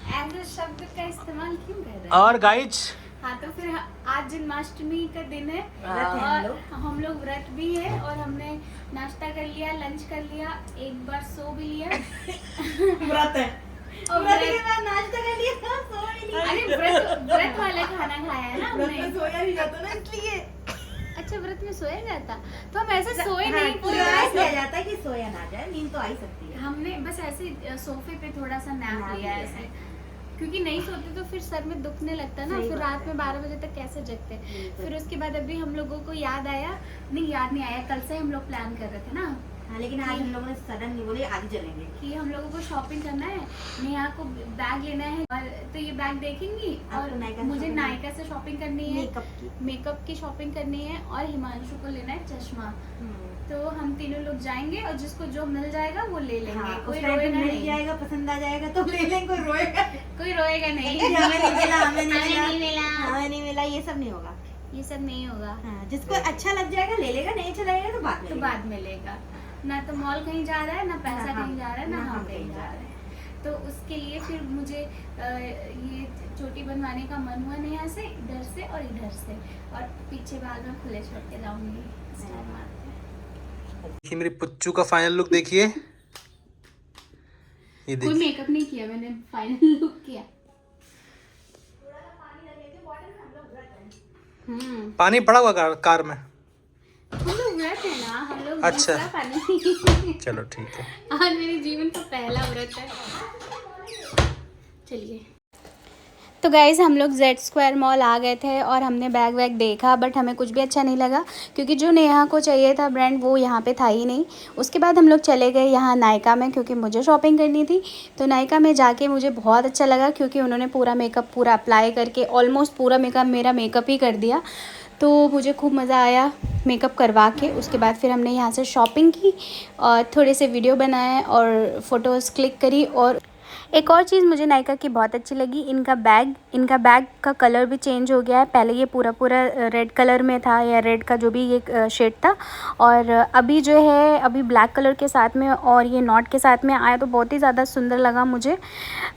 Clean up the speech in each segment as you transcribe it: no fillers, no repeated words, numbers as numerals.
ऐसे शब्द का इस्तेमाल क्यों कर रहे हैं? और गाइज हाँ तो फिर आज जन्माष्टमी का दिन है और हम लोग व्रत भी है और हमने नाश्ता कर लिया, लंच कर लिया, एक बार सो भी लिया। व्रत है और व्रत के बाद नाश्ता कर लिया, सो भी लिया। अरे व्रत वाला खाना खाया है ना व्रत हमने। में सोया नहीं जाता ना इसलिए। अच्छा व्रत में सोया जाता तो हम ऐसे सोए नहीं पूरी प्रयास किया रात। जाता है कि सोया ना जाए, नींद तो आ ही सकती है। हमने बस ऐसे सोफे पे थोड़ा सा नैप लिया है ऐसे, क्योंकि नहीं सोते तो फिर सर में दुखने लगता है ना, सही फिर बात रात है। में 12 बजे तक कैसे जगते। बिल्कुल। फिर उसके बाद अभी हम लोगों को याद नहीं आया, कल से हम लोग प्लान कर रहे थे ना हाँ, लेकिन आज हम लोगों ने सडन नहीं बोले आज चलेंगे। कि हम लोगों को शॉपिंग करना है, नेहा को बैग लेना है और तो ये बैग देखेंगी और आपको नायका से मुझे shopping नायका से शॉपिंग करनी है, मेकअप की। शॉपिंग करनी है और हिमांशु को लेना है चश्मा। तो हम तीनों लोग जाएंगे और जिसको जो मिल जाएगा वो ले लेंगे। हाँ, कोई उस टाइम पे रोएगा मिल नहीं, जाएगा, पसंद आ जाएगा तो ले लेंगे, कोई रोएगा कोई रोएगा नहीं। हमें नहीं मिला, हमें नहीं हमें मिला, नहीं मिला। हमें नहीं मिला, ये सब नहीं होगा। ये सब नहीं होगा। हाँ, जिसको अच्छा लग जाएगा ले लेगा, नहीं अच्छा लगेगा तो बाद में तो लेगा। बाद में लेगा। ना तो मॉल कहीं जा रहा है, ना पैसा ना हम- कहीं जा रहा है, ना ना हम हम कहीं कहीं जा जा रहे हैं। तो उसके लिए फिर मुझे ये चोटी बनवाने का मन हुआ नेहा से, इधर से और इधर से, और पीछे बाल में खुले छोड़ के जाऊंगी। स्टाइल मारते हैं। देखिए मेरी पुच्चू का फाइनल लुक देखिए, ये कोई देखिए। मेकअप नहीं किया मैंने, फाइनल लुक किया। पानी पड़ा हुआ कार में। हम लोग व्रत है ना, हम लोग अच्छा। दूसरा पानी। चलो ठीक है। आज मेरे जीवन का पहला व्रत है। चलिए तो गाइज़ हम लोग जेड स्क्वायर मॉल आ गए थे और हमने बैग वैग देखा, बट हमें कुछ भी अच्छा नहीं लगा क्योंकि जो नेहा को चाहिए था ब्रांड वो यहाँ पे था ही नहीं। उसके बाद हम लोग चले गए यहाँ नायका में क्योंकि मुझे शॉपिंग करनी थी। तो नायका में जाके मुझे बहुत अच्छा लगा क्योंकि उन्होंने पूरा मेकअप पूरा अप्लाई करके ऑलमोस्ट पूरा मेरा मेकअप ही कर दिया। तो मुझे खूब मज़ा आया मेकअप करवा के। उसके बाद फिर हमने यहाँ से शॉपिंग की और थोड़े से वीडियो बनाए और फ़ोटोज़ क्लिक करी। और एक और चीज़ मुझे नायका की बहुत अच्छी लगी, इनका बैग का कलर भी चेंज हो गया है। पहले ये पूरा रेड कलर में था, या रेड का जो भी ये शेड था, और अभी जो है अभी ब्लैक कलर के साथ में और ये नॉट के साथ में आया तो बहुत ही ज़्यादा सुंदर लगा मुझे।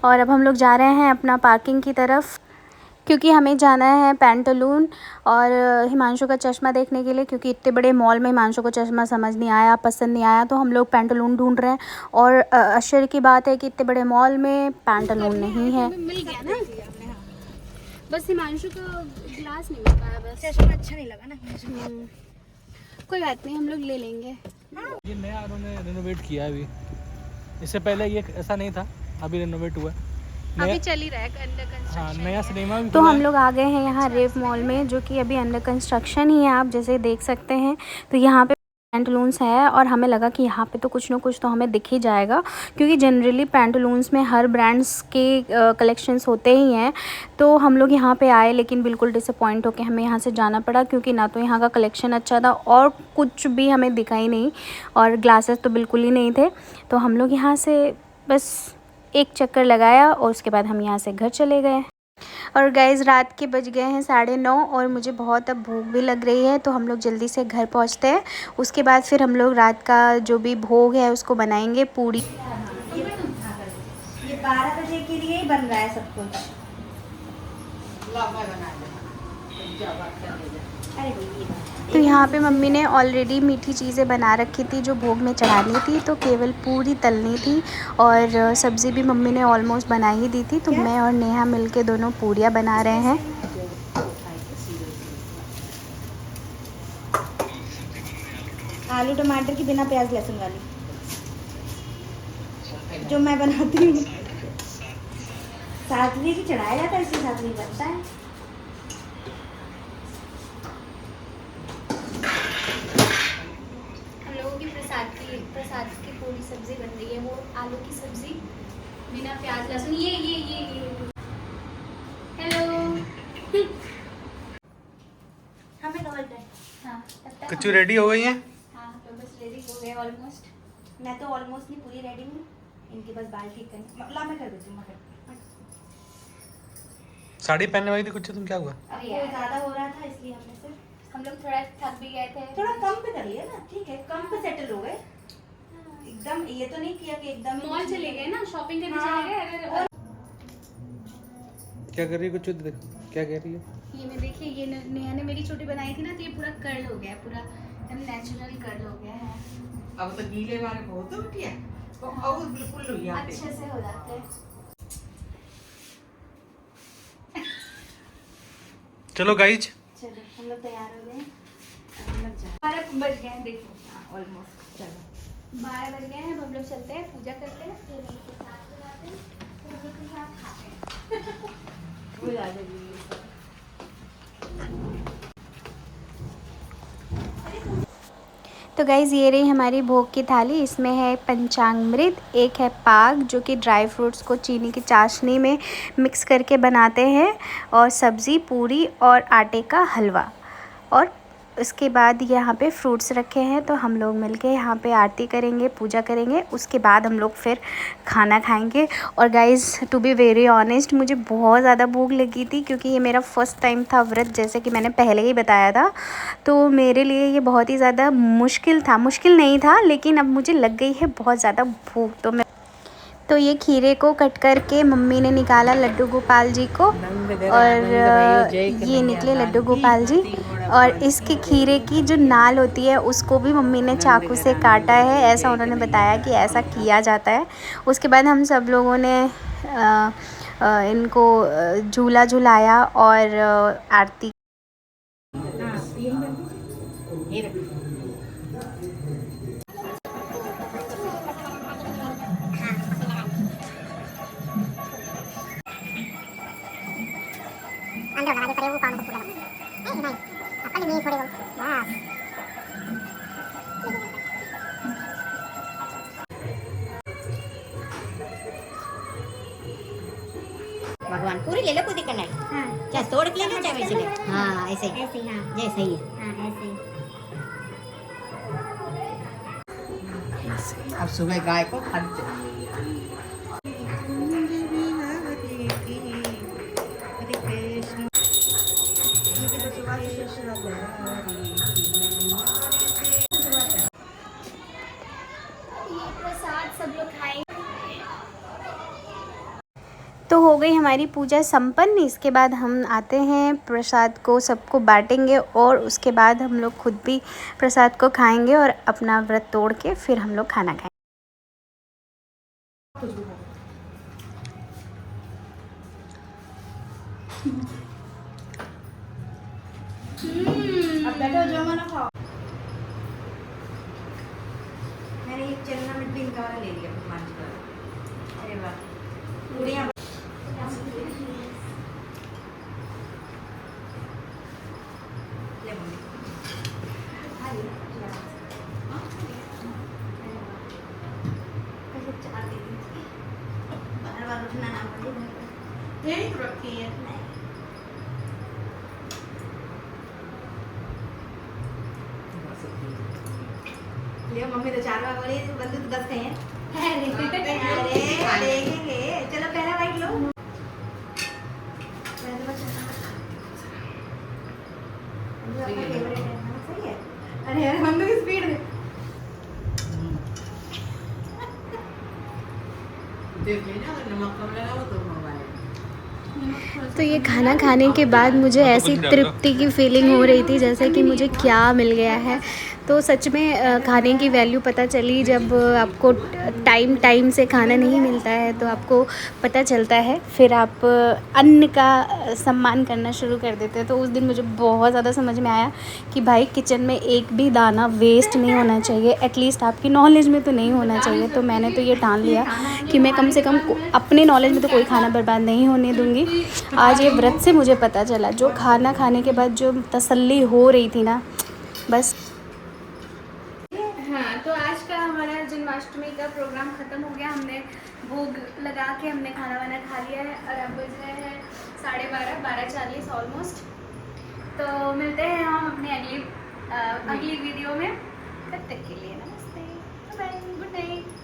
और अब हम लोग जा रहे हैं अपना पार्किंग की तरफ क्योंकि हमें जाना है पैंटालून और हिमांशु का चश्मा देखने के लिए, क्योंकि इतने बड़े मॉल में हिमांशु को चश्मा समझ नहीं आया, पसंद नहीं आया, तो हम लोग पैंटालून ढूंढ रहे हैं। और आश्चर्य की बात है कि इतने बड़े मॉल में पैंटालून नहीं है। मिल गया ना, बस हिमांशु को ग्लास नहीं मिल पाया, बस चश्मा अच्छा नहीं लगा ना। कोई बात नहीं, हम लोग ले लेंगे। ये नया उन्होंने रेनोवेट किया है अभी, इससे पहले ये ऐसा नहीं था, अभी रेनोवेट हुआ है। अभी चल ही रहा है अंडर हाँ, कंस्ट्रक्शन। नया सिनेमा भी तो खुला हम है। लोग आ गए हैं यहाँ रेव मॉल में, जो कि अभी अंडर कंस्ट्रक्शन ही है, आप जैसे देख सकते हैं। तो यहाँ पे पैंटलून्स है और हमें लगा कि यहाँ पे तो कुछ ना कुछ तो हमें दिख ही जाएगा, क्योंकि जनरली पैंटलून्स में हर ब्रांड्स के कलेक्शंस होते ही हैं। तो हम लोग यहाँ पे आए लेकिन बिल्कुल डिसअपॉइंट होकर हमें यहाँ से जाना पड़ा, क्योंकि ना तो यहाँ का कलेक्शन अच्छा था और कुछ भी हमें दिखा ही नहीं, और ग्लासेस तो बिल्कुल ही नहीं थे। तो हम लोग यहाँ से बस एक चक्कर लगाया और उसके बाद हम यहाँ से घर चले गए। और गाइज़ रात के बज गए हैं 9:30 और मुझे बहुत अब भूख भी लग रही है, तो हम लोग जल्दी से घर पहुँचते हैं। उसके बाद फिर हम लोग रात का जो भी भोग है उसको बनाएंगे, पूड़ी। ये 12 बजे के लिए ही बन रहा है सब कुछ। अरे ये तो यहाँ पे मम्मी ने ऑलरेडी मीठी चीज़ें बना रखी थी जो भोग में चढ़ानी थी, तो केवल पूरी तलनी थी और सब्ज़ी भी मम्मी ने ऑलमोस्ट बना ही दी थी। तो मैं और नेहा मिलके दोनों पूरियाँ बना रहे हैं। आलू टमाटर की बिना प्याज लहसुन वाली जो मैं बनाती हूँ। सातवीं की चढ़ाया जाता है, इसलिए सातवीं बनता है। हम लोगों की प्रसाद की पूरी सब्जी बन रही है, वो आलू की सब्जी बिना प्याज लहसुन। ये हेलो हमें डबल टाइम। हाँ तब तक कच्चू रेडी हो गई है। हाँ तो बस रेडी हो गए ऑलमोस्ट। मैं तो ऑलमोस्ट नहीं पूरी रेडी हूँ, इनके बस बाल ठीक करने। मतलब मैं कर देती हूँ, साड़ी पहनने वाली थी कुछ, तुम क्या हुआ? अब वो ज़्यादा हो रहा था इसलिए हमने से हम लोग थोड़ा थक भी गए थे। थोड़ा कम पे कर लिया ना, ठीक है, कम पे सेटल हो गए एकदम। ये तो नहीं किया कि एकदम मॉल चले गए ना, शॉपिंग करने हाँ। चले गए। अगर क्या कर रही है? कुछ क्या कह रही है? ये मैं देखिए, ये नेहा ने मेरी चोटी बनाई थी ना, तो ये पूरा कर्ल हो गया है, पूरा एकदम नेचुरल कर्ल हो गया है। अब तो गीले वाले बहुत होती है, तो और बिल्कुल हो जाते अच्छे से हो जाते हैं। चलो गाइज, चलो हम लोग तैयार हो गए, अब हम लोग जा 12 बज गए हैं, देखो ऑलमोस्ट। चलो 12 बज गए हैं, अब हम लोग चलते हैं, पूजा करते हैं, फिर हम लोग साथ में जाते हैं, फिर हम लोग के साथ खाते हैं। वो जा जाएगी। तो गाइज़ ये रही हमारी भोग की थाली। इसमें है पंचामृत, एक है पाक जो कि ड्राई फ्रूट्स को चीनी की चाशनी में मिक्स करके बनाते हैं, और सब्ज़ी, पूरी और आटे का हलवा, और उसके बाद यहाँ पे फ्रूट्स रखे हैं। तो हम लोग मिलके यहाँ पे आरती करेंगे, पूजा करेंगे, उसके बाद हम लोग फिर खाना खाएंगे। और guys to be very honest, मुझे बहुत ज़्यादा भूख लगी थी, क्योंकि ये मेरा फर्स्ट टाइम था व्रत, जैसे कि मैंने पहले ही बताया था। तो मेरे लिए ये बहुत ही ज़्यादा मुश्किल नहीं था, लेकिन अब मुझे लग गई है बहुत ज़्यादा भूख। तो ये खीरे को कट करके मम्मी ने निकाला लड्डू गोपाल जी को, और ये निकले लड्डू गोपाल जी। और इसके खीरे की जो नाल होती है उसको भी मम्मी ने चाकू से काटा है, ऐसा उन्होंने बताया कि ऐसा किया जाता है। उसके बाद हम सब लोगों ने इनको झूला झुलाया और आरती। भगवान पूरी ले लो, कोई दिक्कत नहीं। हाँ। चाहे तोड़ के ले लो, चाहे वैसे ले। हाँ ऐसे ही, ऐसे ही। हाँ जैसे ही है। हाँ ऐसे ही। अब सुबह गाय को खाद चाहिए। प्रसाद सब लोग खाएंगे। तो हो गई हमारी पूजा संपन्न। इसके बाद हम आते हैं, प्रसाद को सबको बांटेंगे, और उसके बाद हम लोग खुद भी प्रसाद को खाएंगे और अपना व्रत तोड़ के फिर हम लोग खाना खाएंगे। अब बैठो, जो मना खाओ। मैंने एक चलना मिट भी इनका वाला ले लिया, भगवान जी का। अरे वाह, पूरियां ले मम्मी। हाँ जी, कैसे चार दे दी, बार-बार उठना ना पड़े। यही तो रखी है। ले मम्मी तो 4 बार बोली, तो बंदे तो 10 कहे हैं। अरे देखेंगे, चलो पहला बाइट लो। सही है। अरे यार हम लोग की स्पीड देख लेना, अगर नमक कम लगा हो तो मंगा लेना। तो ये खाना खाने के बाद मुझे ऐसी तृप्ति की फीलिंग हो रही थी जैसे कि मुझे क्या मिल गया है। तो सच में खाने की वैल्यू पता चली जब आपको टाइम से खाना नहीं मिलता है, तो आपको पता चलता है, फिर आप अन्न का सम्मान करना शुरू कर देते हैं। तो उस दिन मुझे बहुत ज़्यादा समझ में आया कि भाई किचन में एक भी दाना वेस्ट नहीं होना चाहिए, एटलीस्ट आपकी नॉलेज में तो नहीं होना चाहिए। तो मैंने तो ये ठान लिया कि मैं कम से कम अपने नॉलेज में तो कोई खाना बर्बाद नहीं होने दूँगी। आज ये व्रत से मुझे पता चला, जो खाना खाने के बाद जो तसल्ली हो रही थी ना, बस। हाँ, तो आज का हमारा जन्माष्टमी का प्रोग्राम ख़त्म हो गया। हमने भोग लगा के हमने खाना वाना खा लिया है, और अब बज रहे हैं 12:30, 12:40 ऑलमोस्ट। तो मिलते हैं हम अपनी अगली वीडियो में। तब तक के लिए नमस्ते, बाय, गुड नाइट।